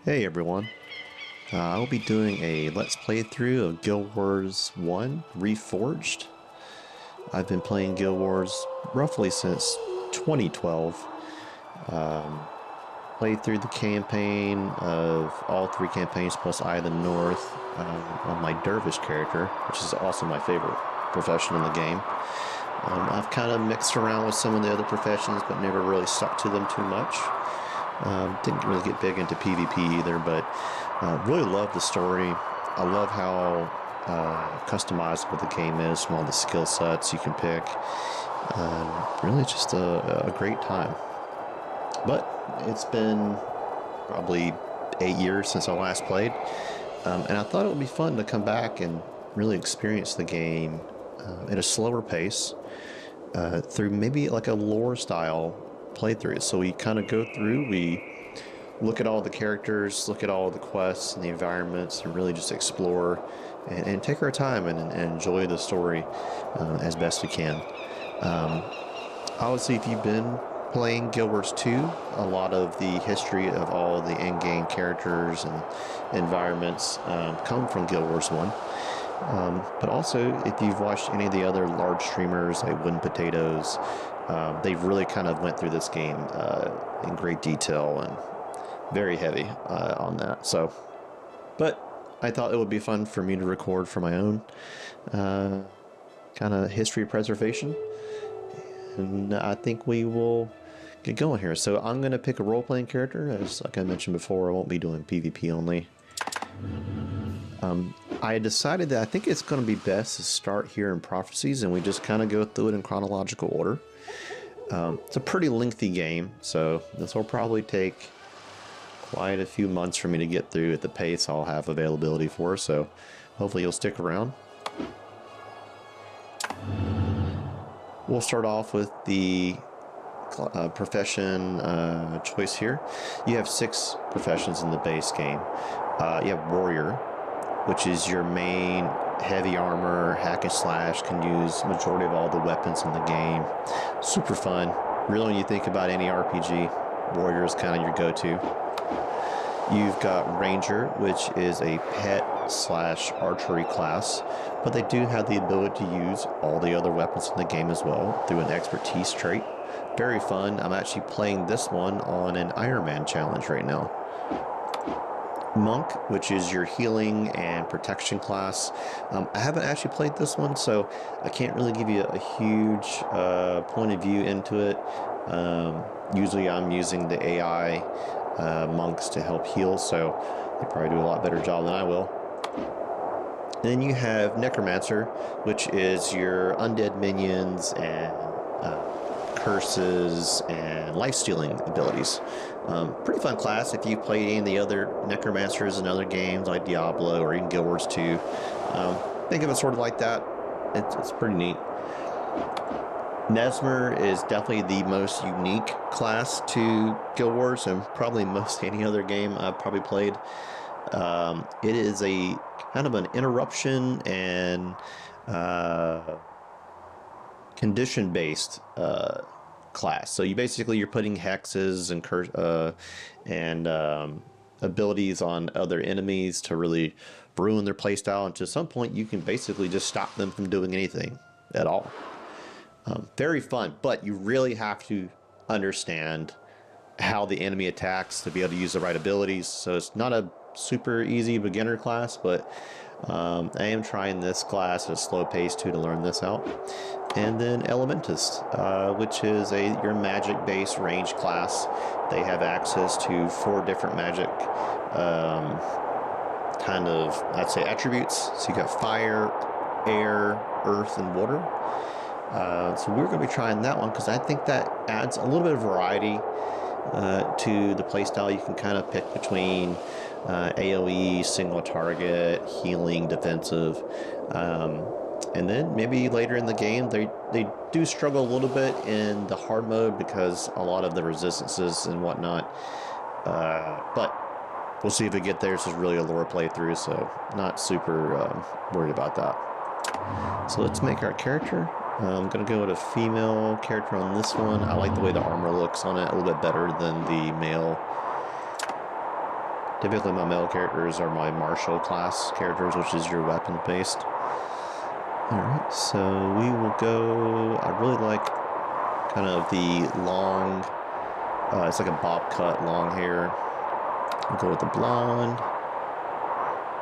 Hey everyone, I'll be doing a Let's Play through of Guild Wars 1 Reforged. I've been playing Guild Wars roughly since 2012. Played through the campaign of all three campaigns plus Eye of the North on my Dervish character, which is also my favorite profession in the game. I've kind of mixed around with some of the other professions but never really stuck to them too much. Didn't really get big into PvP either, but really love the story. I love how customizable the game is from all the skill sets you can pick. Really just a great time. But it's been probably 8 years since I last played, and I thought it would be fun to come back and really experience the game at a slower pace through maybe like a lore style playthrough. So we kind of go through, we look at all the characters, look at all the quests and the environments, and really just explore and take our time and enjoy the story as best we can. Obviously, if you've been playing Guild Wars 2, a lot of the history of all the in-game characters and environments come from Guild Wars 1. But also, if you've watched any of the other large streamers like Wooden Potatoes, they've really kind of went through this game in great detail and very heavy on that. So, but I thought it would be fun for me to record for my own kind of history preservation, and I think we will get going here. So I'm going to pick a role-playing character, as like I mentioned before. I won't be doing PvP only. I decided that I think it's going to be best to start here in Prophecies, and we just kind of go through it in chronological order. It's a pretty lengthy game, so this will probably take quite a few months for me to get through at the pace I'll have availability for, so hopefully you'll stick around. We'll start off with the profession choice here. You have 6 professions in the base game. You have Warrior, which is your main heavy armor, hack and slash, can use majority of all the weapons in the game. Super fun. Really, when you think about any RPG, Warrior is kind of your go-to. You've got Ranger, which is a pet slash archery class, but they do have the ability to use all the other weapons in the game as well through an expertise trait. Very fun. I'm actually playing this one on an Iron Man challenge right now. Monk, which is your healing and protection class. I haven't actually played this one, so I can't really give you a huge point of view into it. Usually I'm using the AI monks to help heal, so they probably do a lot better job than I will. Then you have Necromancer, which is your undead minions and curses and life-stealing abilities. Pretty fun class if you played any of the other Necromancers in other games like Diablo or even Guild Wars 2. Think of it sort of like that. It's pretty neat. Nesmer is definitely the most unique class to Guild Wars and probably most any other game I've probably played. It is a kind of an interruption and condition-based class. So you're putting hexes and abilities on other enemies to really ruin their playstyle, and to some point you can basically just stop them from doing anything at all. Very fun, but you really have to understand how the enemy attacks to be able to use the right abilities. So it's not a super easy beginner class, but I am trying this class at a slow pace too to learn this out. And then Elementist, which is your magic-based range class. They have access to 4 different magic kind of, I'd say, attributes. So you got fire, air, earth, and water. So we're going to be trying that one because I think that adds a little bit of variety to the playstyle. You can kind of pick between AoE, single target, healing, defensive, and then maybe later in the game they do struggle a little bit in the hard mode because a lot of the resistances and whatnot. But we'll see if we get there. This is really a lore playthrough, so not super worried about that. So let's make our character. I'm going to go with a female character on this one. I like the way the armor looks on it a little bit better than the male Typically, my male characters are my martial class characters, which is your weapon based. Alright, so we will go. I really like kind of the long, it's like a bob cut, long hair. We'll go with the blonde.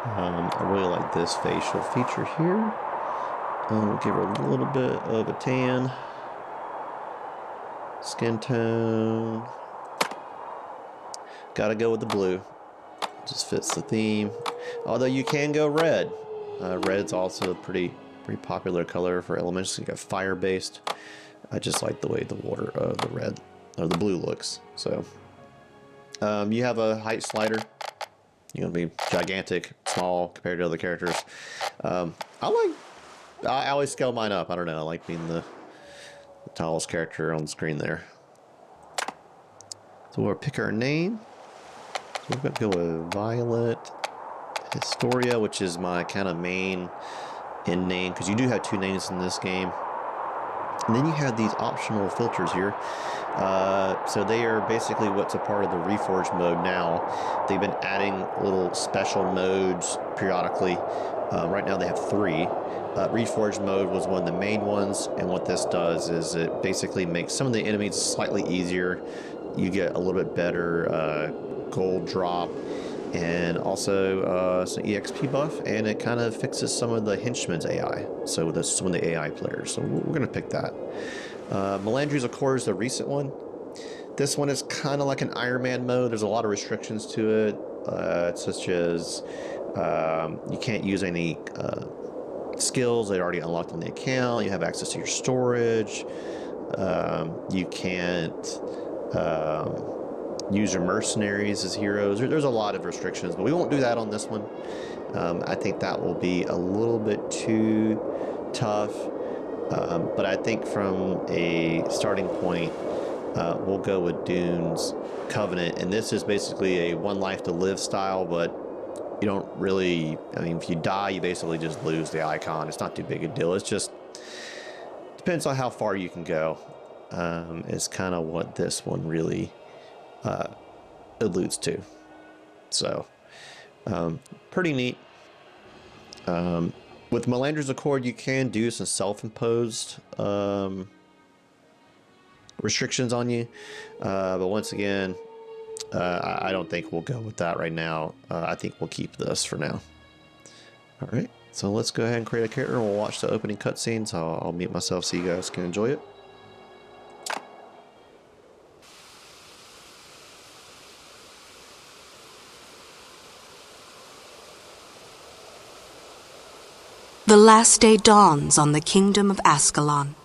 I really like this facial feature here. We'll give her a little bit of a tan. Skin tone. Gotta go with the blue. Just fits the theme. Although you can go red. Red's also a pretty popular color for elements. You got fire based. I just like the way the the blue looks. So you have a height slider. You're gonna be gigantic, small compared to other characters. I always scale mine up. I don't know. I like being the tallest character on the screen there. So we'll pick our name. So we're going to go with Violet Historia, which is my kind of main end name, because you do have two names in this game. And then you have these optional filters here. So they are basically what's a part of the Reforged mode now. They've been adding little special modes periodically. Right now they have 3. Reforged mode was one of the main ones, and what this does is it basically makes some of the enemies slightly easier. You get a little bit better gold drop, and also some EXP buff, and it kind of fixes some of the henchman's AI. So that's some of the AI players. So we're going to pick that. Melandri's Accord is the recent one. This one is kind of like an Iron Man mode. There's a lot of restrictions to it, such as you can't use any skills that are already unlocked on the account. You have access to your storage. You can't use your mercenaries as heroes. There's a lot of restrictions, but we won't do that on this one. I think that will be a little bit too tough. But I think from a starting point, we'll go with Dune's Covenant. And this is basically a one life to live style, but you don't really, I mean, if you die, you basically just lose the icon. It's not too big a deal. It's just, depends on how far you can go. Is kind of what this one really alludes to. So, pretty neat. With Melandra's Accord, you can do some self-imposed restrictions on you. But once again, I don't think we'll go with that right now. I think we'll keep this for now. All right, so let's go ahead and create a character, and we'll watch the opening cutscenes. I'll mute myself so you guys can enjoy it. The last day dawns on the kingdom of Ascalon.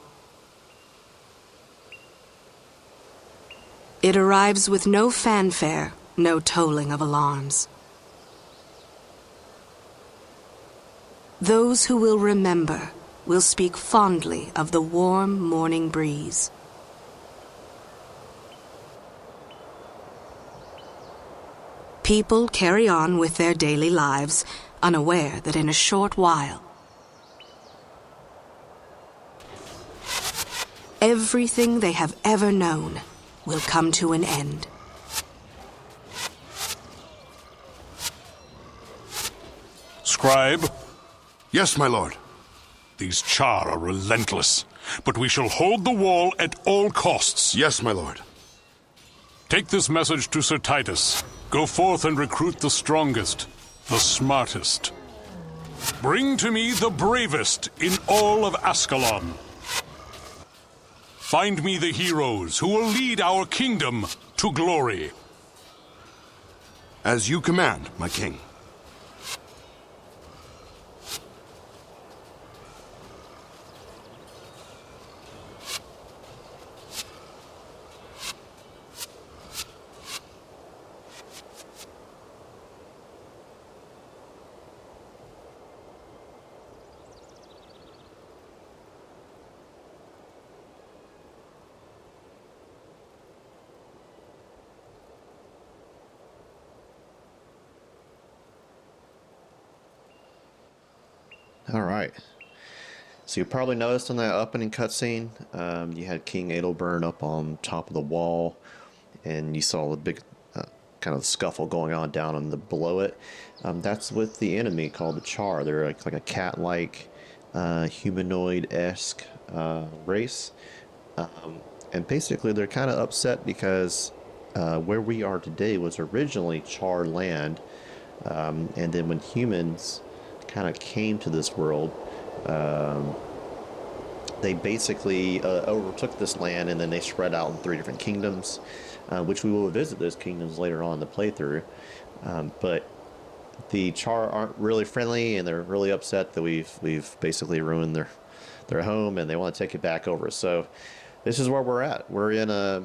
It arrives with no fanfare, no tolling of alarms. Those who will remember will speak fondly of the warm morning breeze. People carry on with their daily lives, unaware that in a short while, everything they have ever known will come to an end. Scribe? Yes, my lord. These Char are relentless, but we shall hold the wall at all costs. Yes, my lord. Take this message to Sir Titus. Go forth and recruit the strongest, the smartest. Bring to me the bravest in all of Ascalon. Find me the heroes who will lead our kingdom to glory. As you command, my king. All right. So you probably noticed on that opening cutscene, you had King Adelburn up on top of the wall, and you saw the big kind kind of scuffle going on down in the below it. That's with the enemy called the Char. They're like a cat-like, humanoid-esque race. And basically, they're kind of upset because where we are today was originally Char land. And then when humans kind of came to this world, they basically overtook this land, and then they spread out in 3 different kingdoms, which we will visit those kingdoms later on in the playthrough. But the Char aren't really friendly, and they're really upset that we've basically ruined their home, and they want to take it back over. So this is where we're at. We're in a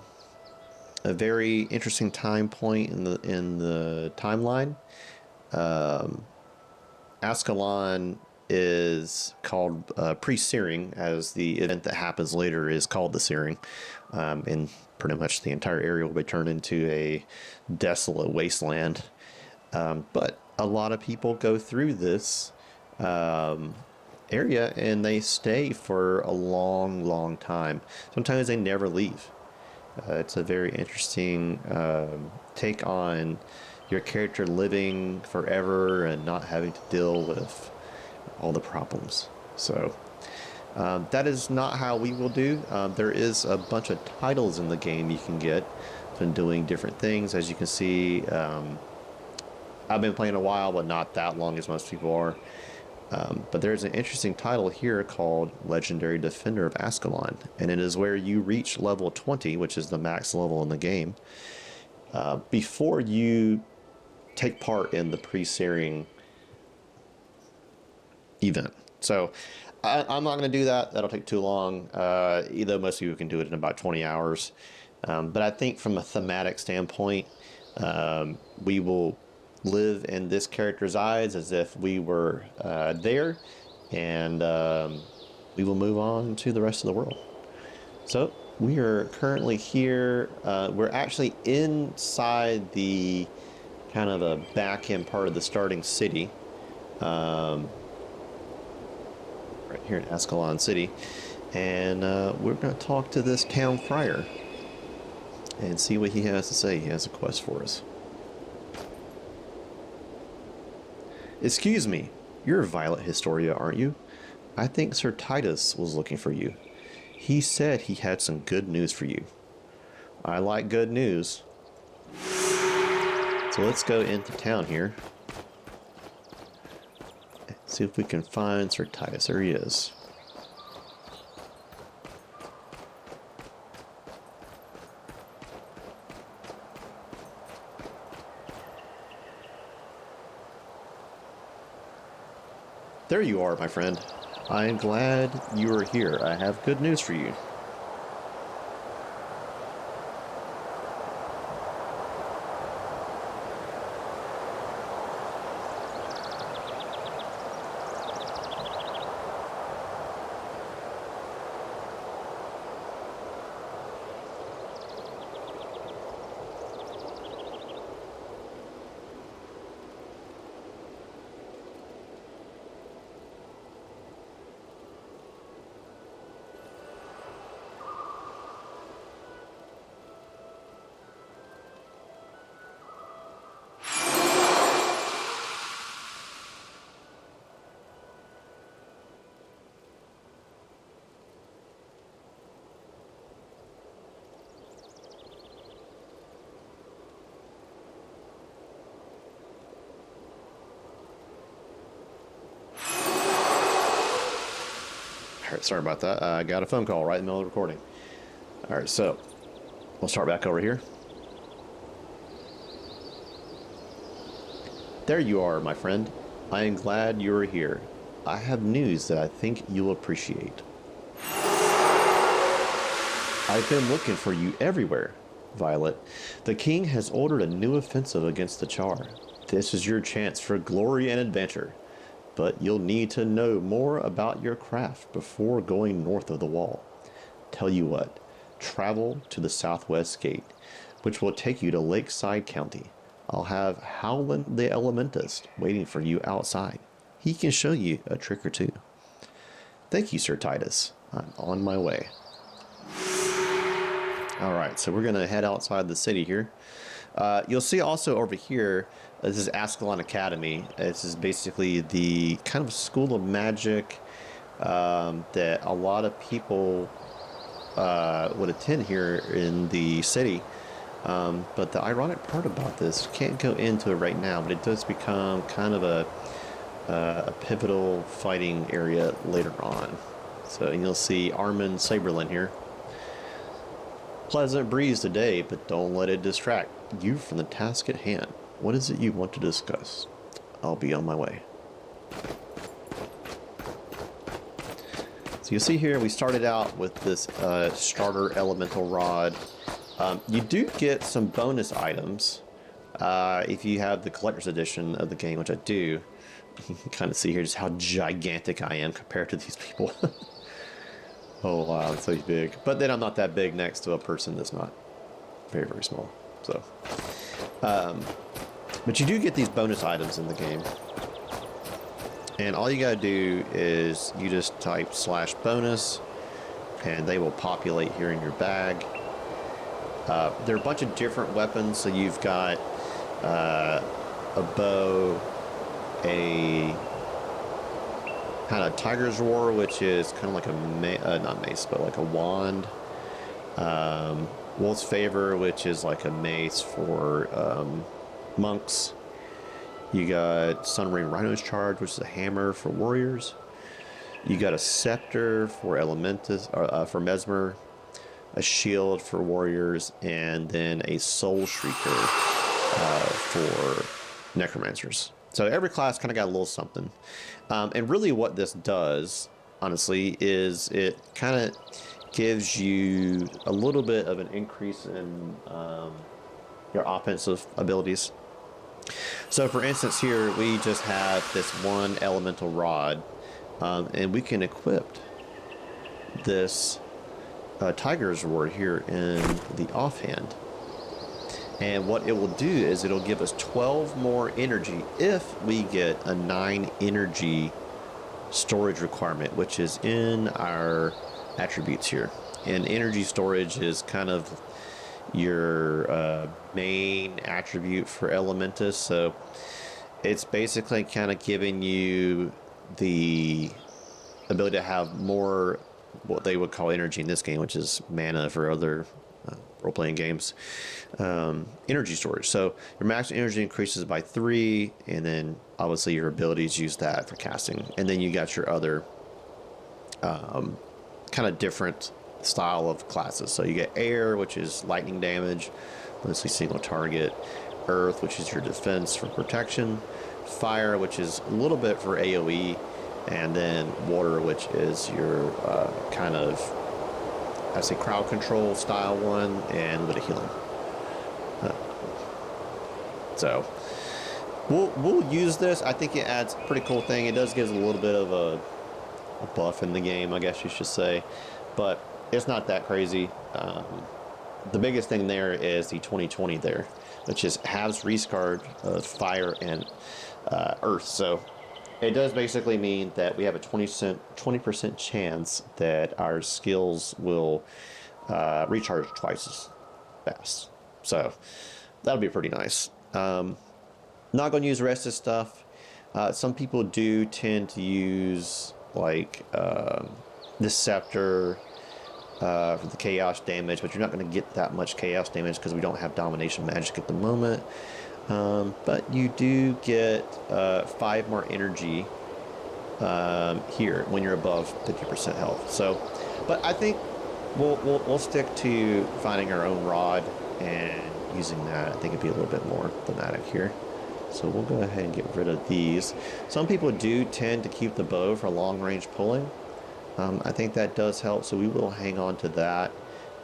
very interesting time point in the timeline. Ascalon is called pre-searing, as the event that happens later is called the searing, and pretty much the entire area will be turned into a desolate wasteland. But a lot of people go through this area and they stay for a long, long time. Sometimes they never leave. It's a very interesting take on your character living forever and not having to deal with all the problems. So that is not how we will do. There is a bunch of titles in the game you can get from doing different things. As you can see, I've been playing a while, but not that long as most people are. But there's an interesting title here called Legendary Defender of Ascalon, and it is where you reach level 20, which is the max level in the game, before you take part in the pre-searing event. So I'm not going to do that. That'll take too long, either most of you can do it in about 20 hours. But I think from a thematic standpoint, we will live in this character's eyes as if we were there, and we will move on to the rest of the world. So we are currently here. We're actually inside the kind of the back end part of the starting city, right here in Ascalon City, and we're going to talk to this town crier and see what he has to say. He has a quest for us. Excuse me, you're Violet Historia, aren't you? I think Sir Titus was looking for you. He said he had some good news for you. I like good news. So let's go into town here. See if we can find Sir Titus. There he is. There you are, my friend. I am glad you are here. I have good news for you. All right, sorry about that. I got a phone call right in the middle of the recording. All right, so we'll start back over here. There you are, my friend. I am glad you are here. I have news that I think you'll appreciate. I've been looking for you everywhere, Violet. The king has ordered a new offensive against the Char. This is your chance for glory and adventure. But you'll need to know more about your craft before going north of the wall. Tell you what, travel to the southwest gate, which will take you to Lakeside County. I'll have Howland the Elementist waiting for you outside. He can show you a trick or two. Thank you, Sir Titus. I'm on my way. Alright, so we're going to head outside the city here. You'll see also over here, this is Ascalon Academy. This is basically the kind of school of magic that a lot of people would attend here in the city. But the ironic part about this, can't go into it right now, but it does become kind of a pivotal fighting area later on. So you'll see Armin Saberlin here. Pleasant breeze today, but don't let it distract you from the task at hand. What is it you want to discuss? I'll be on my way. So you see here, we started out with this starter elemental rod. You do get some bonus items if you have the collector's edition of the game, which I do. You can kind of see here just how gigantic I am compared to these people. Oh wow, it's so big. But then I'm not that big next to a person that's not very, very small. So, but you do get these bonus items in the game. And all you gotta do is you just type /bonus and they will populate here in your bag. There are a bunch of different weapons. So you've got a bow, a kind of tiger's roar, which is kind of like a not mace, but like a wand. Wolf's favor, which is like a mace for monks. You got Sunray Rhino's charge, which is a hammer for warriors. You got a scepter for elementus, for mesmer, a shield for warriors, and then a soul shrieker for necromancers. So every class kind of got a little something. And really what this does, honestly, is it kind of gives you a little bit of an increase in your offensive abilities. So for instance here, we just have this one elemental rod, and we can equip this tiger's roar here in the offhand. And what it will do is it'll give us 12 more energy if we get a 9 energy storage requirement, which is in our attributes here. And energy storage is kind of your main attribute for Elementus. So it's basically kind of giving you the ability to have more what they would call energy in this game, which is mana for other role-playing games. Energy storage. So your max energy increases by 3, and then obviously your abilities use that for casting. And then you got your other kind of different style of classes. So you get air, which is lightning damage, mostly single target. Earth, which is your defense for protection. Fire, which is a little bit for AoE. And then water, which is your kind of, I say, crowd control style one, and a bit of healing. So we'll use this. I think it adds a pretty cool thing. It does give us a little bit of a buff in the game, I guess you should say, but it's not that crazy. The biggest thing there is the 2020 there, which is halves rescard of fire and earth. So it does basically mean that we have a 20% chance that our skills will recharge twice as fast. So that'll be pretty nice. Not going to use the rest of this stuff. Some people do tend to use like the scepter for the chaos damage, but you're not going to get that much chaos damage because we don't have domination magic at the moment. But you do get 5 more energy here when you're above 50% health. So, but I think we'll stick to finding our own rod and using that. I think it'd be a little bit more thematic here. So we'll go ahead and get rid of these. Some people do tend to keep the bow for long range pulling. I think that does help, so we will hang on to that.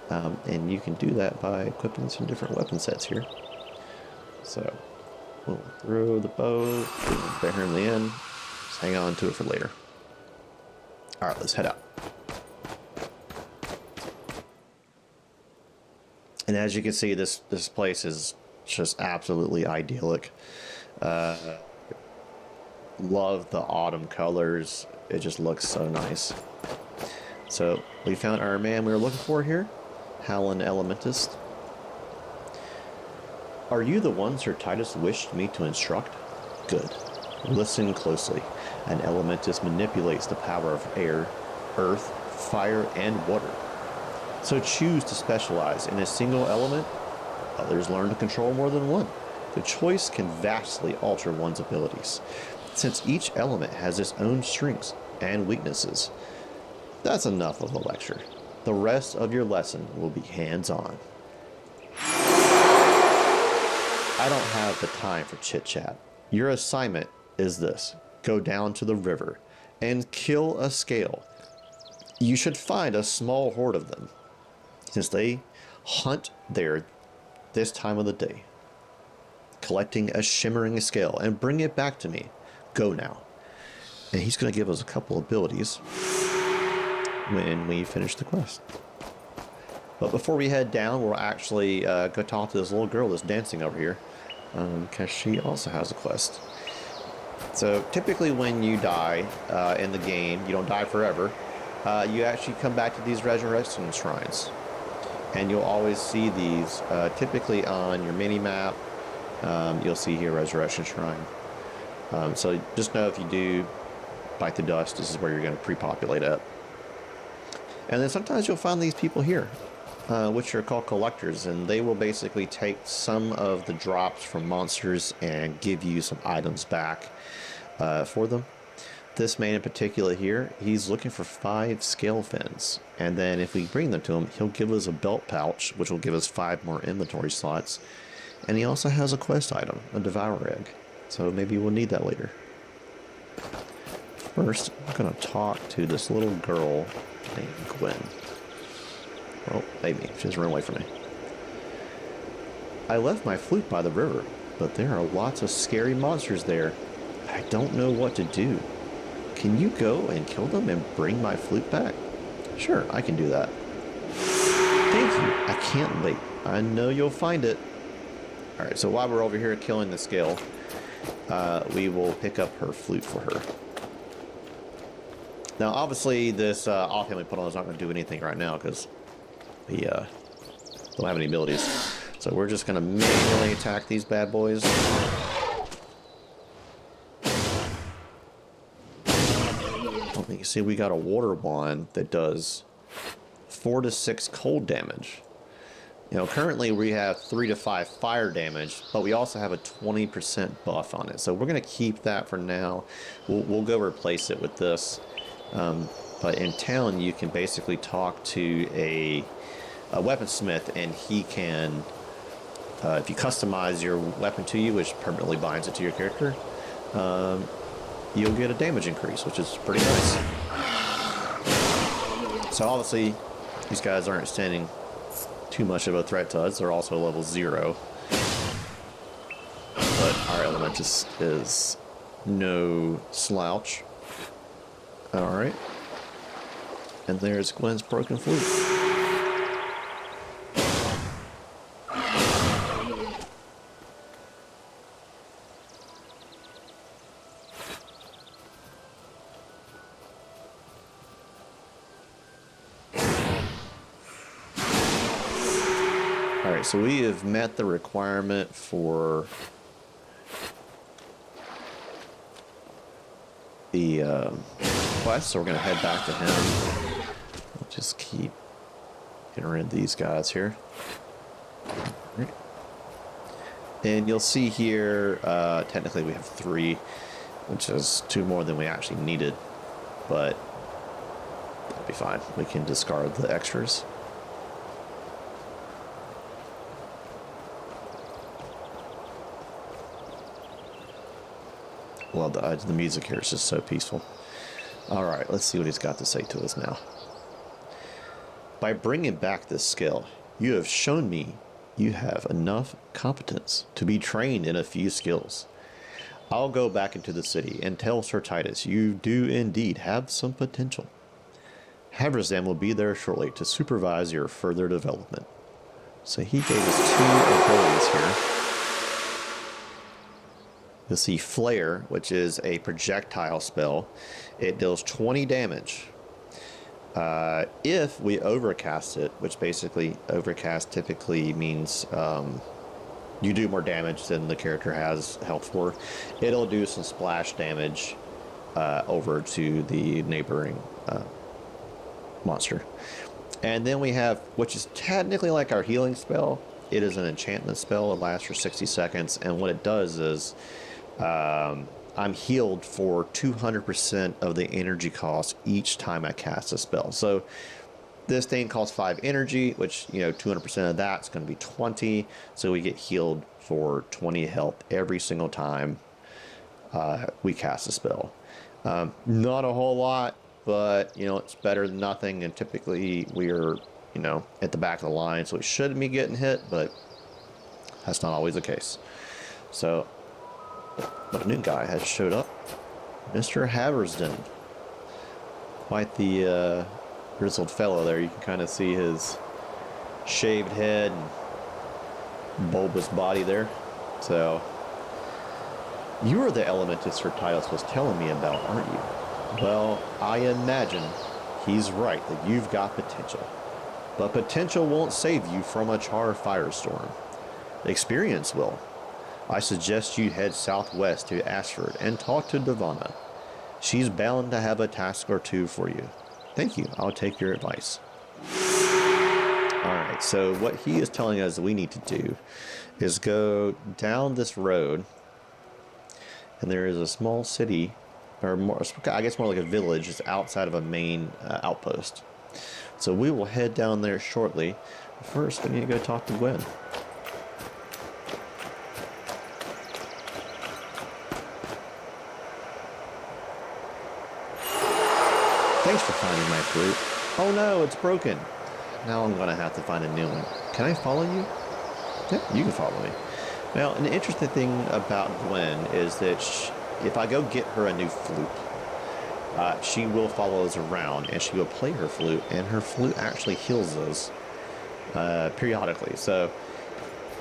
And you can do that by equipping some different weapon sets here. So we'll throw the bow, put here in the end, just hang on to it for later. All right, let's head out. And as you can see, this place is just absolutely idyllic. Love the autumn colors. It just looks so nice. So we found our man we were looking for here, Howlin' Elementist. Are you the one Sir Titus wished me to instruct? Good. Listen closely. An elementus manipulates the power of air, earth, fire, and water. So choose to specialize in a single element. Others learn to control more than one. The choice can vastly alter one's abilities, since each element has its own strengths and weaknesses. That's enough of a lecture. The rest of your lesson will be hands-on. I don't have the time for chit-chat. Your assignment is this. Go down to the river and kill a scale. You should find a small horde of them, since they hunt there this time of the day. Collecting a shimmering scale and bring it back to me. Go now. And he's going to give us a couple abilities when we finish the quest. But before we head down, we'll actually go talk to this little girl that's dancing over here, because she also has a quest. So typically when you die in the game, you don't die forever. You actually come back to these resurrection shrines. And you'll always see these typically on your mini-map. You'll see here Resurrection Shrine. So just know if you do bite the dust, this is where you're going to pre-populate at. And then sometimes you'll find these people here, which are called collectors, and they will basically take some of the drops from monsters and give you some items back for them. This man in particular here, he's looking for 5 scale fins, and then if we bring them to him, he'll give us a belt pouch, which will give us 5 more inventory slots. And he also has a quest item, a Devour Egg, so maybe we'll need that later. First, I'm going to talk to this little girl named Gwen. Well, maybe. She doesn't run away from me. I left my flute by the river, but there are lots of scary monsters there. I don't know what to do. Can you go and kill them and bring my flute back? Sure, I can do that. Thank you. I can't wait. I know you'll find it. Alright, so while we're over here killing the scale, we will pick up her flute for her. Now, obviously, this offhand we put on is not going to do anything right now because we don't have any abilities. So we're just going to manually attack these bad boys. You see, we got a water wand that does 4 to 6 cold damage. You know, currently we have 3 to 5 fire damage, but we also have a 20% buff on it. So we're going to keep that for now. We'll go replace it with this. But in town, you can basically talk to a weaponsmith, and he can, if you customize your weapon to you, which permanently binds it to your character, you'll get a damage increase, which is pretty nice. So obviously, these guys aren't standing too much of a threat to us. They're also level 0. But our Elementus is no slouch. Alright. And there's Gwen's broken flute. Alright, so we have met the requirement for the quest, so we're going to head back to him. We'll just keep getting rid of these guys here. Right. And you'll see here, technically we have 3, which is 2 more than we actually needed, but that'll be fine. We can discard the extras. Love the music here. It's just so peaceful. Alright, let's see what he's got to say to us now. By bringing back this skill, you have shown me you have enough competence to be trained in a few skills. I'll go back into the city and tell Sir Titus you do indeed have some potential. Havrazan will be there shortly to supervise your further development. So he gave us 2 abilities here. You'll see Flare, which is a projectile spell. It deals 20 damage. If we overcast it, which basically overcast typically means you do more damage than the character has health for, it'll do some splash damage over to the neighboring monster. And then we have, which is technically like our healing spell. It is an enchantment spell. It lasts for 60 seconds. And what it does is I'm healed for 200% of the energy cost each time I cast a spell. So this thing costs 5 energy, which, 200% of that's going to be 20. So we get healed for 20 health every single time we cast a spell. Not a whole lot, but, it's better than nothing. And typically we're, at the back of the line, so it shouldn't be getting hit, but that's not always the case. So, but a new guy has showed up. Mr. Haversden. Quite the grizzled fellow there. You can kind of see his shaved head and bulbous body there. So, you are the Elementus Sir Titus was telling me about, aren't you? Well, I imagine he's right that you've got potential. But potential won't save you from a Char firestorm. Experience will. I suggest you head southwest to Ashford and talk to Divana. She's bound to have a task or two for you. Thank you. I'll take your advice. Alright, so what he is telling us we need to do is go down this road, and there is a small city, or more, I guess more like a village, just outside of a main outpost. So we will head down there shortly. First, we need to go talk to Gwen. Thanks for finding my flute. Oh no, it's broken. Now I'm going to have to find a new one. Can I follow you? Yeah, you can follow me. Now, an interesting thing about Gwen is that if I go get her a new flute, she will follow us around and she will play her flute, and her flute actually heals us periodically. So,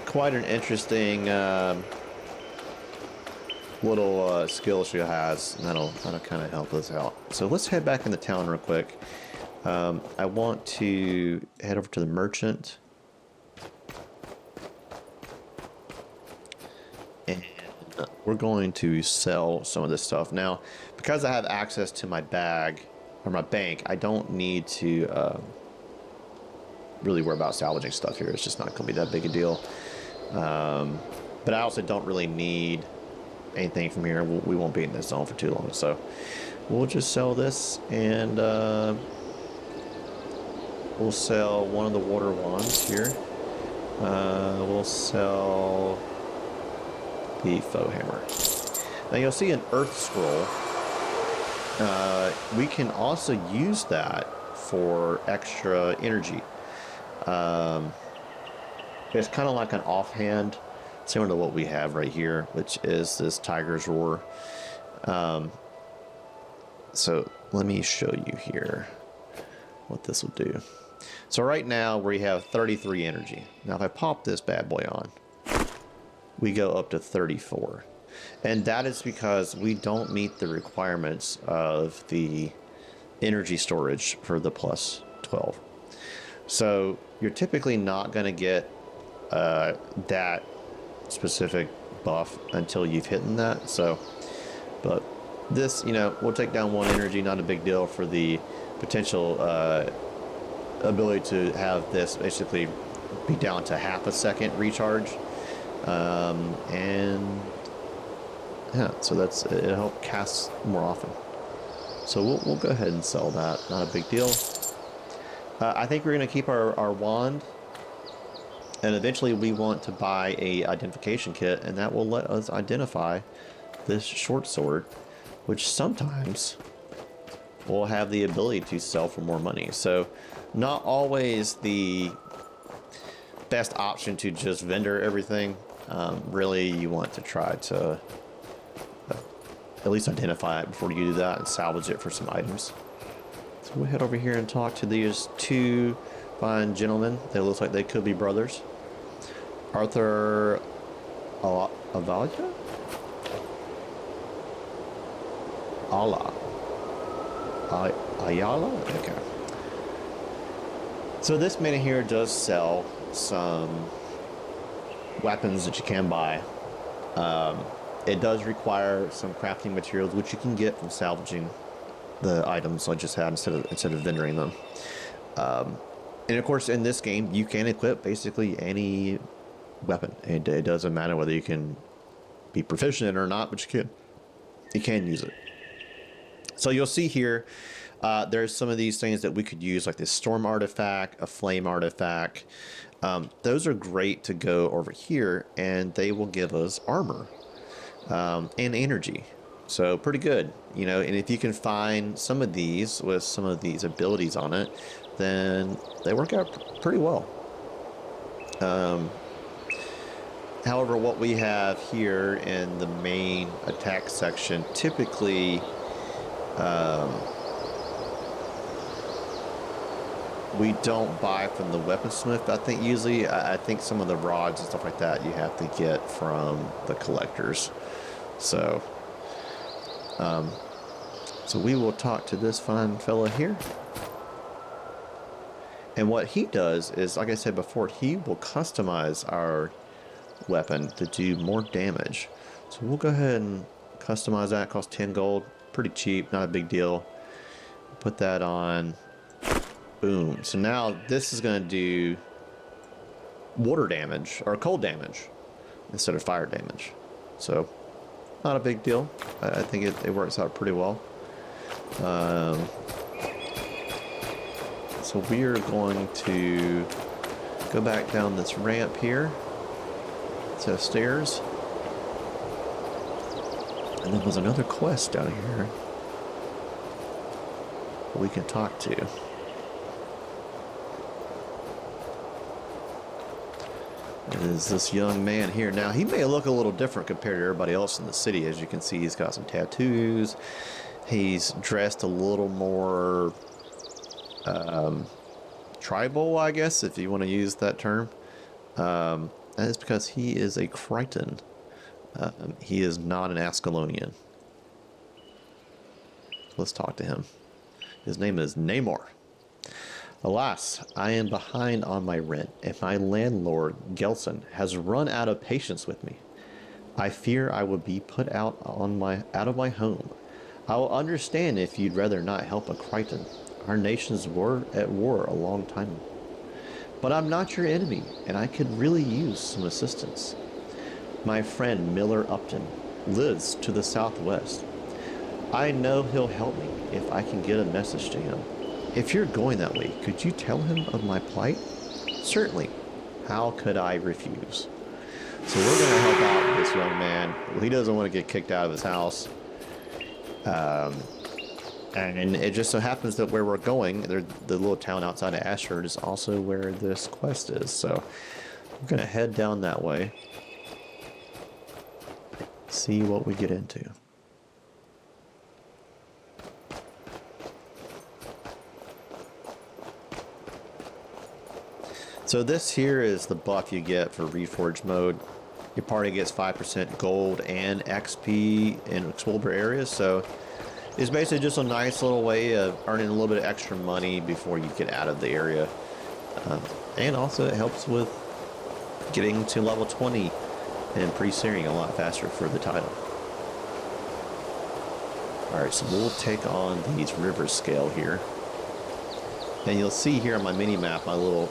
quite an interesting little skill she has, and that'll kind of help us out. So let's head back into town real quick. I want to head over to the merchant. And we're going to sell some of this stuff. Now, because I have access to my bag, or my bank, I don't need to really worry about salvaging stuff here. It's just not going to be that big a deal. But I also don't really need anything from here. We won't be in this zone for too long. So we'll just sell this, and we'll sell one of the water wands here. We'll sell the foe hammer. Now you'll see an earth scroll. We can also use that for extra energy. It's kind of like an offhand, similar to what we have right here, which is this Tiger's Roar. So let me show you here what this will do. So right now we have 33 energy. Now if I pop this bad boy on, we go up to 34. And that is because we don't meet the requirements of the energy storage for the plus 12. So you're typically not going to get that specific buff until you've hit that. So, but this, we'll take down 1 energy, not a big deal for the potential ability to have this basically be down to half a second recharge. And yeah, so it'll help cast more often. So we'll go ahead and sell that. Not a big deal. I think we're going to keep our wand, and eventually we want to buy a identification kit, and that will let us identify this short sword, which sometimes will have the ability to sell for more money. So not always the best option to just vendor everything. Really, you want to try to at least identify it before you do that and salvage it for some items. So we'll head over here and talk to these 2 fine gentlemen. They look like they could be brothers. Arthur Avalia? Ayala? Okay. So this man here does sell some weapons that you can buy. It does require some crafting materials, which you can get from salvaging the items I just had instead of vendoring them. And of course, in this game, you can equip basically any weapon. It doesn't matter whether you can be proficient in it or not, but you can use it. So you'll see here, there's some of these things that we could use, like this storm artifact, a flame artifact. Those are great to go over here, and they will give us armor and energy. So pretty good, you know. And if you can find some of these with some of these abilities on it, then they work out pretty well. However, what we have here in the main attack section, typically we don't buy from the weaponsmith. I think usually, I think some of the rods and stuff like that you have to get from the collectors. So, so we will talk to this fine fella here. And what he does is, like I said before, he will customize our weapon to do more damage. So we'll go ahead and customize that. It costs 10 gold. Pretty cheap, not a big deal. Put that on. Boom. So now this is going to do water damage or cold damage instead of fire damage. So not a big deal. I think it works out pretty well. So we are going to go back down this ramp here to stairs. And then there's another quest down here we can talk to. It is this young man here. Now, he may look a little different compared to everybody else in the city. As you can see, he's got some tattoos. He's dressed a little more tribal, I guess, if you want to use that term. That is because he is a Crichton. He is not an Ascalonian. Let's talk to him. His name is Namor. Alas, I am behind on my rent, and my landlord, Gelson, has run out of patience with me. I fear I will be put out of my home. I will understand if you'd rather not help a Crichton. Our nations were at war a long time ago. But I'm not your enemy, and I could really use some assistance. My friend Miller Upton lives to the southwest. I know he'll help me if I can get a message to him. If you're going that way, could you tell him of my plight? Certainly. How could I refuse? So we're going to help out this young man. He doesn't want to get kicked out of his house. And it just so happens that where we're going, the little town outside of Ashford, is also where this quest is. So we're going to head down that way. See what we get into. So this here is the buff you get for Reforged mode. Your party gets 5% gold and XP in explorable areas. So it's basically just a nice little way of earning a little bit of extra money before you get out of the area. And also it helps with getting to level 20 and pre-searing a lot faster for the title. Alright, so we'll take on these river scale here. And you'll see here on my mini map my little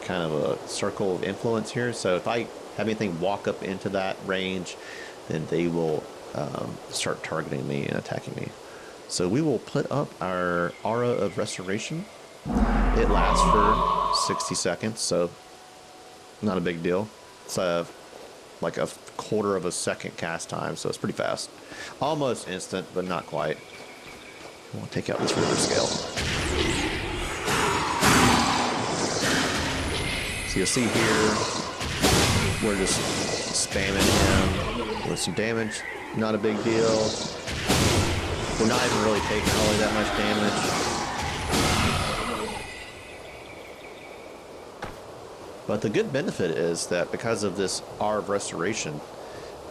kind of a circle of influence here. So if I have anything walk up into that range, then they will start targeting me and attacking me. So we will put up our Aura of Restoration. It lasts for 60 seconds, so not a big deal. It's like a quarter of a second cast time, so it's pretty fast. Almost instant, but not quite. We'll take out this river scale. So you'll see here, we're just spamming him with some damage. Not a big deal. We're not even really taking really that much damage. But the good benefit is that because of this R of Restoration,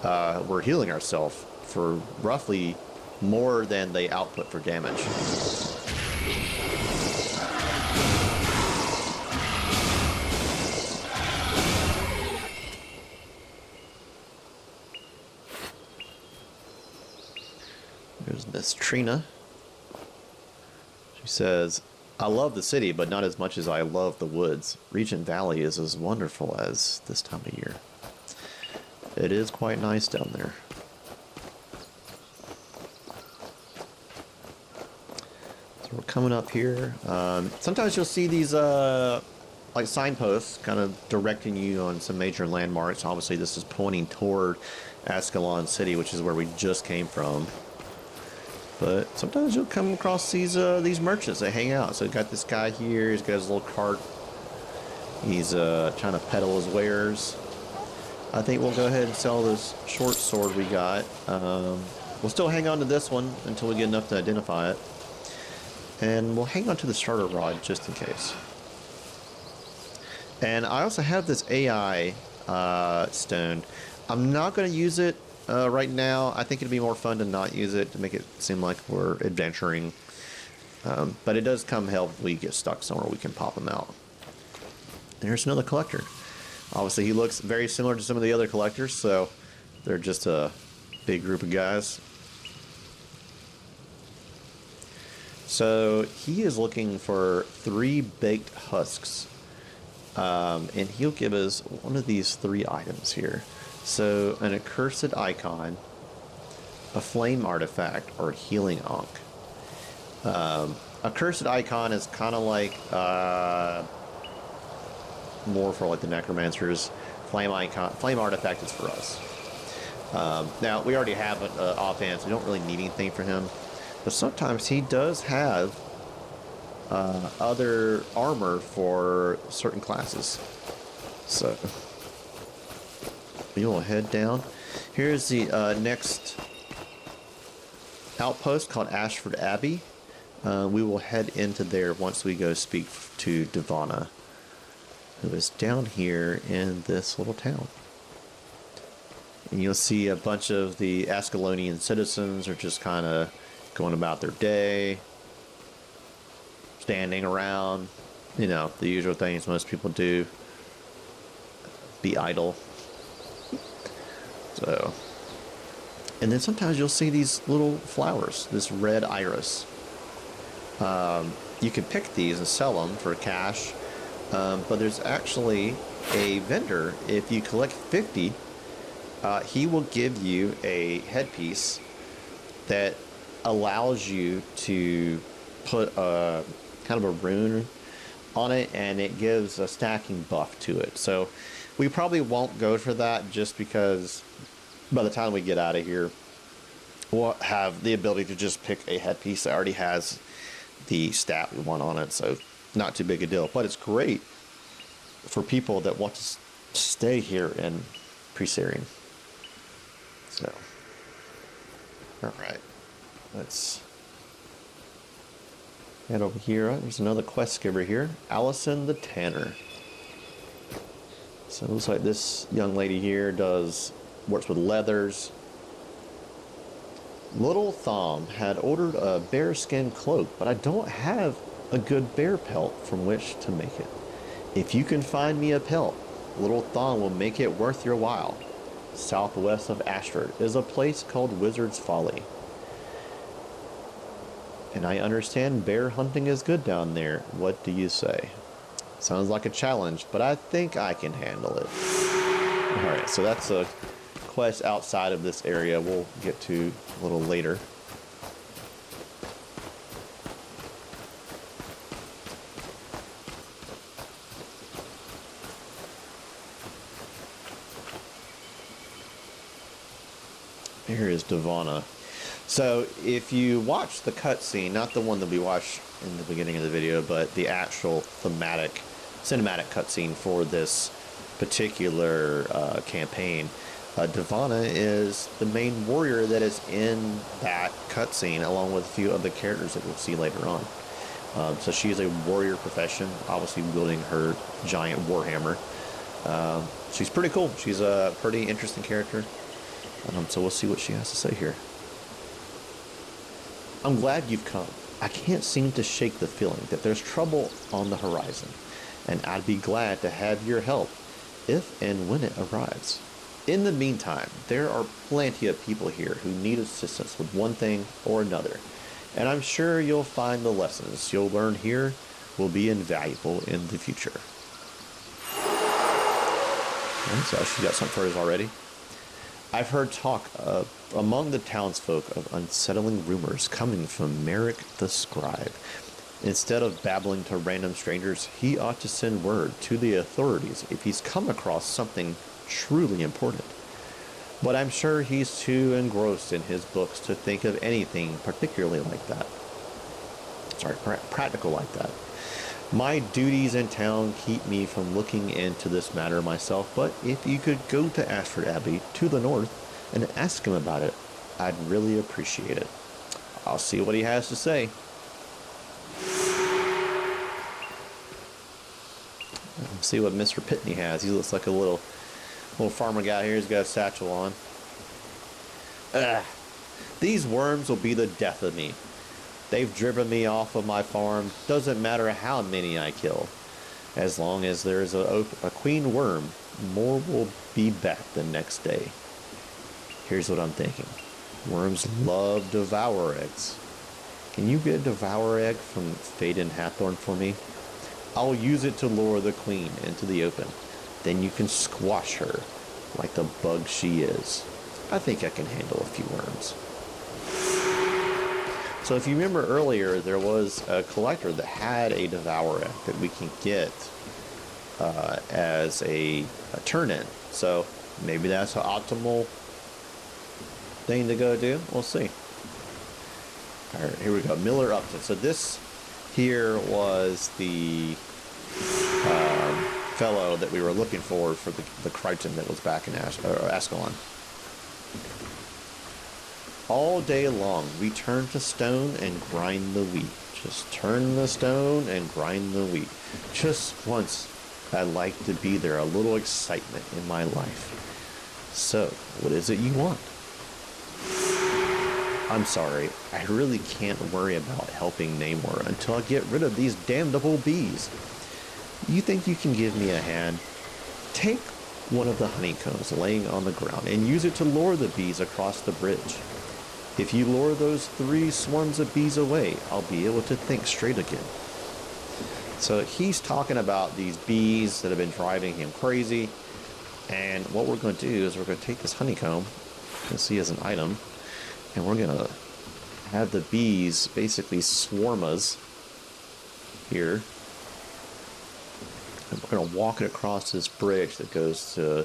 we're healing ourselves for roughly more than they output for damage. There's Miss Trina. She says, I love the city, but not as much as I love the woods. Regent Valley is as wonderful as this time of year. It is quite nice down there. So we're coming up here. Sometimes you'll see these like signposts kind of directing you on some major landmarks. Obviously this is pointing toward Ascalon City, which is where we just came from. But sometimes you'll come across these merchants that hang out. So we've got this guy here. He's got his little cart. He's trying to peddle his wares. I think we'll go ahead and sell this short sword we got. We'll still hang on to this one until we get enough to identify it. And we'll hang on to the starter rod just in case. And I also have this AI stone. I'm not going to use it right now. I think it'd be more fun to not use it, to make it seem like we're adventuring. But it does come help if we get stuck somewhere, we can pop them out. And here's another collector. Obviously he looks very similar to some of the other collectors, so they're just a big group of guys. So he is looking for 3 baked husks. And he'll give us one of these 3 items here. So an accursed icon, a flame artifact, or a healing ankh. Accursed icon is kind of like more for like the necromancers. Flame artifact is for us. Now we already have an offhand, so we don't really need anything for him. But sometimes he does have other armor for certain classes. So we will head down. Here's the next outpost called Ashford Abbey. We will head into there once we go speak to Devana, who is down here in this little town. And you'll see a bunch of the Ascalonian citizens are just kind of going about their day, standing around, you know, the usual things most people do. Be idle. So, and then sometimes you'll see these little flowers, this red iris. You can pick these and sell them for cash, but there's actually a vendor. If you collect 50, he will give you a headpiece that allows you to put a kind of a rune on it, and it gives a stacking buff to it. So we probably won't go for that, just because by the time we get out of here, we'll have the ability to just pick a headpiece that already has the stat we want on it. So not too big a deal, but it's great for people that want to stay here in Presarian. So, all right, let's head over here. There's another quest giver here, Allison the Tanner. So it looks like this young lady here works with leathers. Little Thom had ordered a bearskin cloak, but I don't have a good bear pelt from which to make it. If you can find me a pelt, Little Thom will make it worth your while. Southwest of Ashford is a place called Wizard's Folly. And I understand bear hunting is good down there. What do you say? Sounds like a challenge, but I think I can handle it. Alright, so that's a quest outside of this area we'll get to a little later. Here is Devana. So if you watch the cutscene, not the one that we watched in the beginning of the video, but the actual cinematic cutscene for this particular campaign, Devana is the main warrior that is in that cutscene, along with a few other characters that we'll see later on. So she is a warrior profession, obviously wielding her giant warhammer. She's pretty cool. She's a pretty interesting character. So we'll see what she has to say here. I'm glad you've come. I can't seem to shake the feeling that there's trouble on the horizon, and I'd be glad to have your help if and when it arrives. In the meantime, there are plenty of people here who need assistance with one thing or another, and I'm sure you'll find the lessons you'll learn here will be invaluable in the future. And so she got something for us already. I've heard talk among the townsfolk of unsettling rumors coming from Merrick the Scribe. Instead of babbling to random strangers, he ought to send word to the authorities if he's come across something truly important. But I'm sure he's too engrossed in his books to think of anything particularly like that. Sorry, practical like that. My duties in town keep me from looking into this matter myself, but if you could go to Ashford Abbey to the north and ask him about it, I'd really appreciate it. I'll see what he has to say. Let's see what Mr. Pitney has. He looks like a little farmer guy here. He's got a satchel on. These worms will be the death of me. They've driven me off of my farm. Doesn't matter how many I kill. As long as there's a queen worm, more will be back the next day. Here's what I'm thinking. Worms love devour eggs. Can you get a devour egg from Faden Hathorn for me? I'll use it to lure the queen into the open. Then you can squash her like the bug she is. I think I can handle a few worms. So if you remember earlier, there was a collector that had a devour egg that we can get as a turn-in. So maybe that's an optimal thing to go do. We'll see. All right, here we go. Miller Upton. So this here was the fellow that we were looking for the Crichton that was back in Ascalon. All day long, we turn to stone and grind the wheat. Just turn the stone and grind the wheat. Just once, I'd like to be there, a little excitement in my life. So, what is it you want? I'm sorry, I really can't worry about helping Namor until I get rid of these damnable bees. You think you can give me a hand? Take one of the honeycombs laying on the ground and use it to lure the bees across the bridge. If you lure those 3 swarms of bees away, I'll be able to think straight again. So he's talking about these bees that have been driving him crazy. And what we're going to do is we're going to take this honeycomb, you can see as an item, and we're going to have the bees basically swarm us here. And we're going to walk it across this bridge that goes to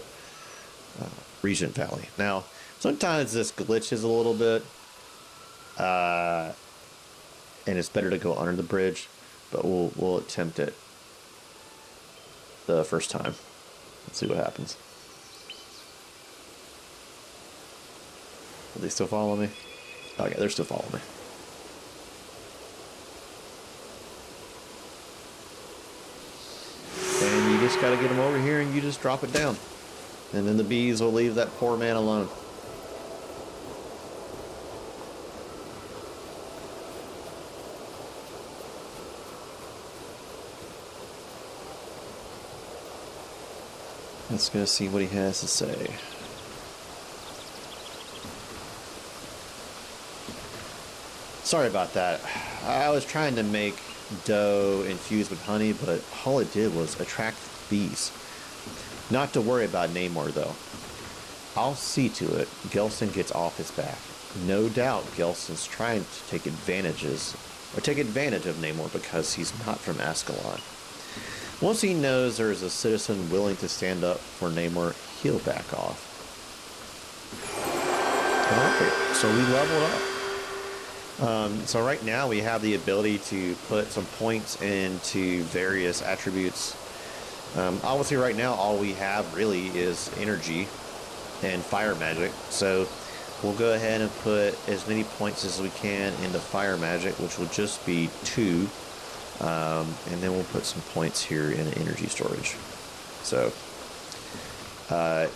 Regent Valley. Now, sometimes this glitches a little bit, and it's better to go under the bridge, but we'll attempt it the first time. Let's see what happens. Will they still follow me? Oh yeah, they're still following me. And you just gotta get them over here and you just drop it down. And then the bees will leave that poor man alone. Let's go see what he has to say. Sorry about that. I was trying to make dough infused with honey, but all it did was attract bees. Not to worry about Namor, though. I'll see to it Gelson gets off his back. No doubt Gelson's trying to take advantage of Namor because he's not from Ascalon. Once he knows there is a citizen willing to stand up for Namor, he'll back off. Alright, so we leveled up. So right now we have the ability to put some points into various attributes. Obviously right now all we have really is energy and fire magic. So we'll go ahead and put as many points as we can into fire magic, which will just be 2. And then we'll put some points here in energy storage. So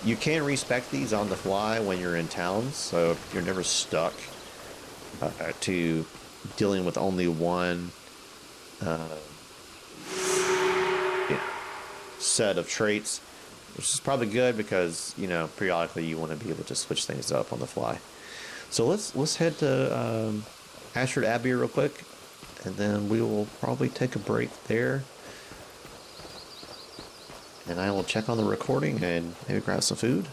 you can respec these on the fly when you're in towns, so you're never stuck to dealing with only one set of traits. which is probably good because, periodically you want to be able to switch things up on the fly. So let's head to Ashford Abbey real quick, and then we will probably take a break there. And I will check on the recording and maybe grab some food,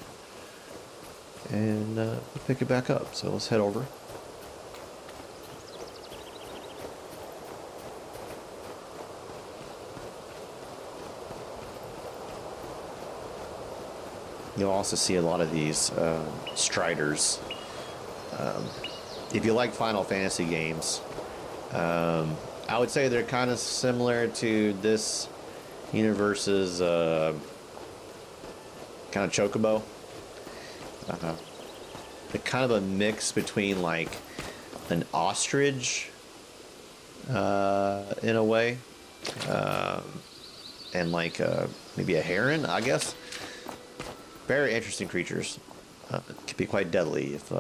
and we'll pick it back up. So let's head over. You'll also see a lot of these striders. If you like Final Fantasy games, I would say they're kind of similar to this universe's kind of chocobo. They're kind of a mix between like an ostrich in a way, and like maybe a heron, I guess. Very interesting creatures. Can be quite deadly if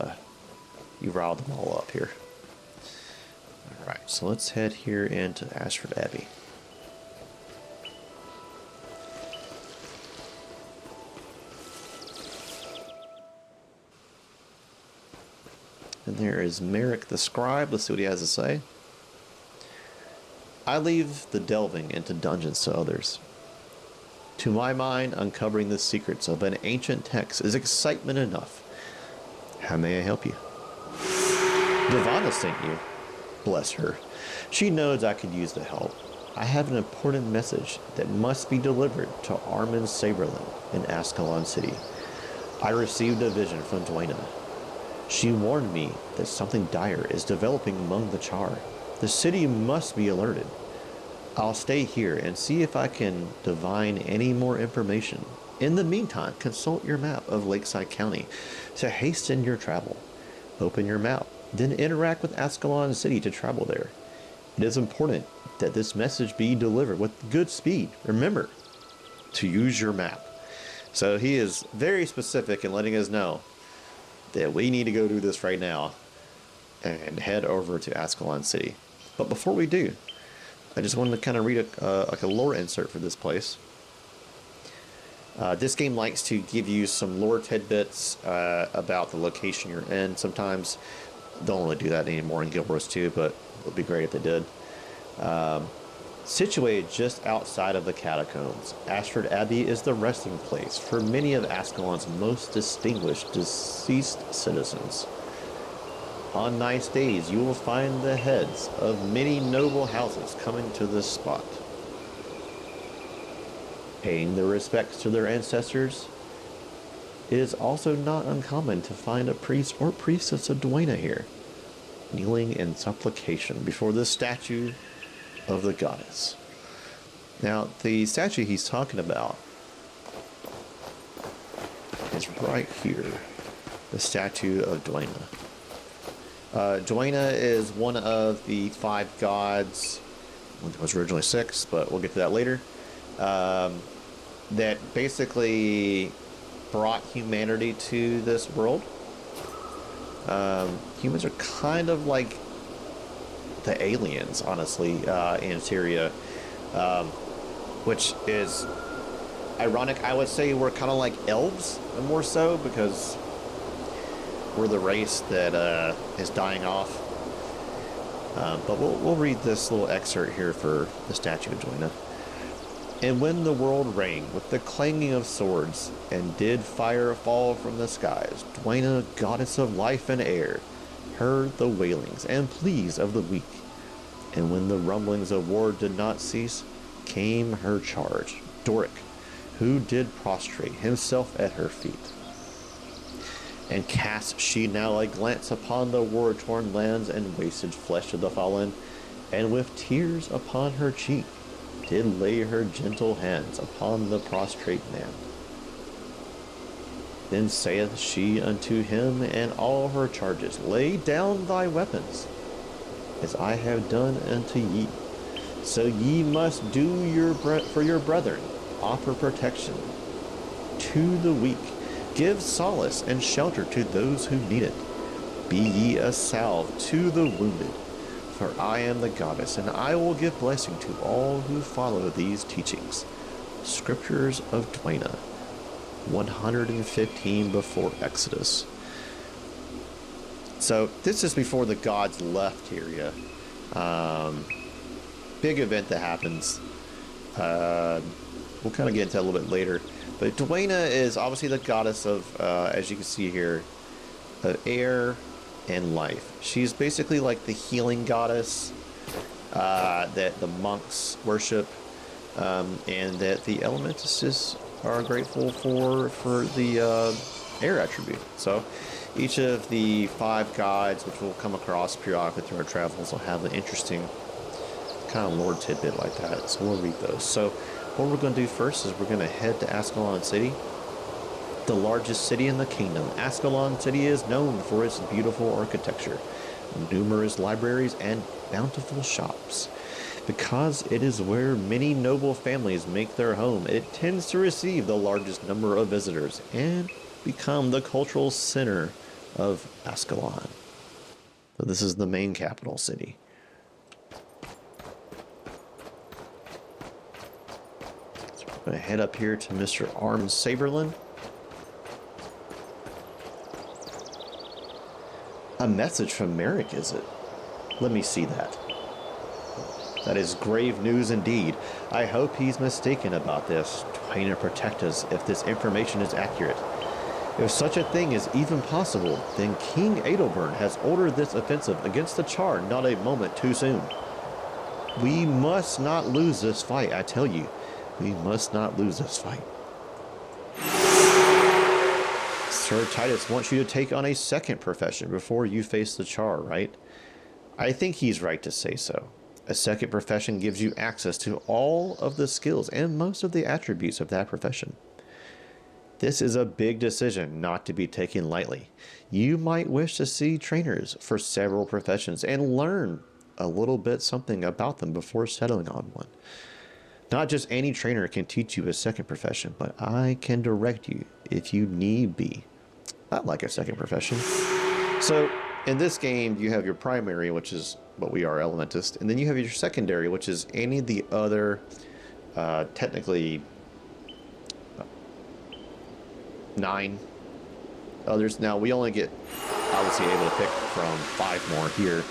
you rile them all up here. Alright, so let's head here into Ashford Abbey. And there is Merrick the Scribe. Let's see what he has to say. I leave the delving into dungeons to others. To my mind, uncovering the secrets of an ancient text is excitement enough. How may I help you? Divana sent you. Bless her. She knows I could use the help. I have an important message that must be delivered to Armin Saberlin in Ascalon City. I received a vision from Dwayna. She warned me that something dire is developing among the Char. The city must be alerted. I'll stay here and see if I can divine any more information. In the meantime, consult your map of Lakeside County to hasten your travel. Open your map, then interact with Ascalon City to travel there. It is important that this message be delivered with good speed. Remember to use your map. So he is very specific in letting us know that we need to go do this right now and head over to Ascalon City. But before we do, I just wanted to kind of read a lore insert for this place. This game likes to give you some lore tidbits about the location you're in. Sometimes don't really do that anymore in Guild Wars 2, but it would be great if they did. Situated just outside of the catacombs, Ashford Abbey is the resting place for many of Ascalon's most distinguished deceased citizens. On nice days, you will find the heads of many noble houses coming to this spot. Paying their respects to their ancestors, it is also not uncommon to find a priest or priestess of Dwayna here, kneeling in supplication before the statue of the goddess. Now, the statue he's talking about is right here, the statue of Dwayna. Dwayna is one of the 5 gods. It was originally 6, but we'll get to that later. That basically brought humanity to this world. Humans are kind of like the aliens, honestly, in Syria, which is ironic. I would say we're kind of like elves, more so, because we're the race that is dying off. But we'll read this little excerpt here for the statue of Dwayna. And when the world rang with the clanging of swords, and did fire fall from the skies, Dwayna, goddess of life and air, heard the wailings and pleas of the weak. And when the rumblings of war did not cease, came her charge, Doric, who did prostrate himself at her feet. And cast she now a glance upon the war-torn lands and wasted flesh of the fallen, and with tears upon her cheek did lay her gentle hands upon the prostrate man. Then saith she unto him and all her charges, Lay down thy weapons, as I have done unto ye. So ye must do for your brethren, offer protection to the weak, give solace and shelter to those who need it. Be ye a salve to the wounded, for I am the goddess, and I will give blessing to all who follow these teachings. Scriptures of Dwayna, 115 before Exodus. So this is before the gods left here. Big event that happens. We'll kind of get into that a little bit later. But Dwayna is obviously the goddess of, as you can see here, of air and life. She's basically like the healing goddess that the monks worship, and that the elementalists are grateful for the air attribute. So each of the 5 gods, which we'll come across periodically through our travels, will have an interesting kind of lore tidbit like that. So we'll read those. So what we're going to do first is we're going to head to Ascalon City, the largest city in the kingdom. Ascalon City is known for its beautiful architecture, numerous libraries, and bountiful shops. Because it is where many noble families make their home, it tends to receive the largest number of visitors and become the cultural center of Ascalon. So this is the main capital city. So we're going to head up here to Mr. Arm Saberlin. A message from Merrick, is it? Let me see that. That is grave news indeed. I hope he's mistaken about this. Trying to protect us if this information is accurate. If such a thing is even possible, then King Adalbern has ordered this offensive against the Char not a moment too soon. We must not lose this fight, I tell you. We must not lose this fight. Sir Titus wants you to take on a second profession before you face the Char, right? I think he's right to say so. A second profession gives you access to all of the skills and most of the attributes of that profession. This is a big decision not to be taken lightly. You might wish to see trainers for several professions and learn a little bit something about them before settling on one. Not just any trainer can teach you a second profession, but I can direct you if you need be. I like a second profession. So in this game, you have your primary, which is what we are, Elementist, and then you have your secondary, which is any of the other, technically, 9 others. Now, we only get, obviously, able to pick from 5 more here,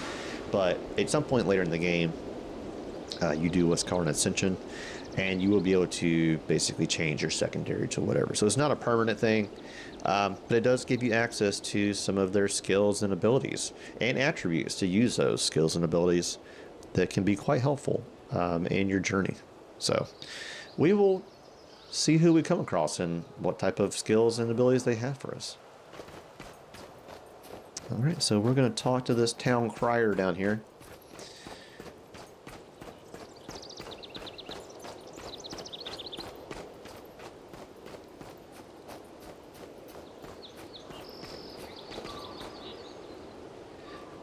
but at some point later in the game, you do what's called an ascension, and you will be able to basically change your secondary to whatever. So it's not a permanent thing, but it does give you access to some of their skills and abilities and attributes to use those skills and abilities that can be quite helpful in your journey. So we will see who we come across and what type of skills and abilities they have for us. All right, so we're going to talk to this town crier down here.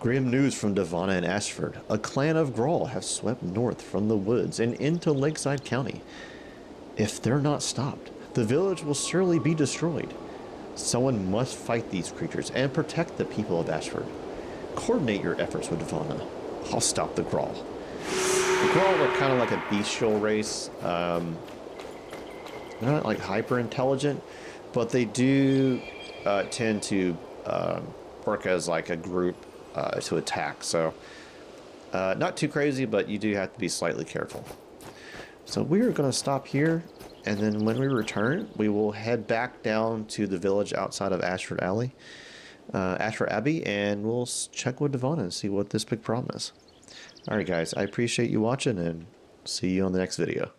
Grim news from Devana and Ashford. A clan of Grawl have swept north from the woods and into Lakeside County. If they're not stopped, the village will surely be destroyed. Someone must fight these creatures and protect the people of Ashford. Coordinate your efforts with Devana. I'll stop the Grawl. The Grawl are kind of like a bestial race. They're not like hyper intelligent, but they do tend to work as like a group to attack. So not too crazy, but you do have to be slightly careful. So we are going to stop here, and then when we return, we will head back down to the village outside of Ashford Abbey, and we'll check with Devana and see what this big problem is. All right, guys, I appreciate you watching, and see you on the next video.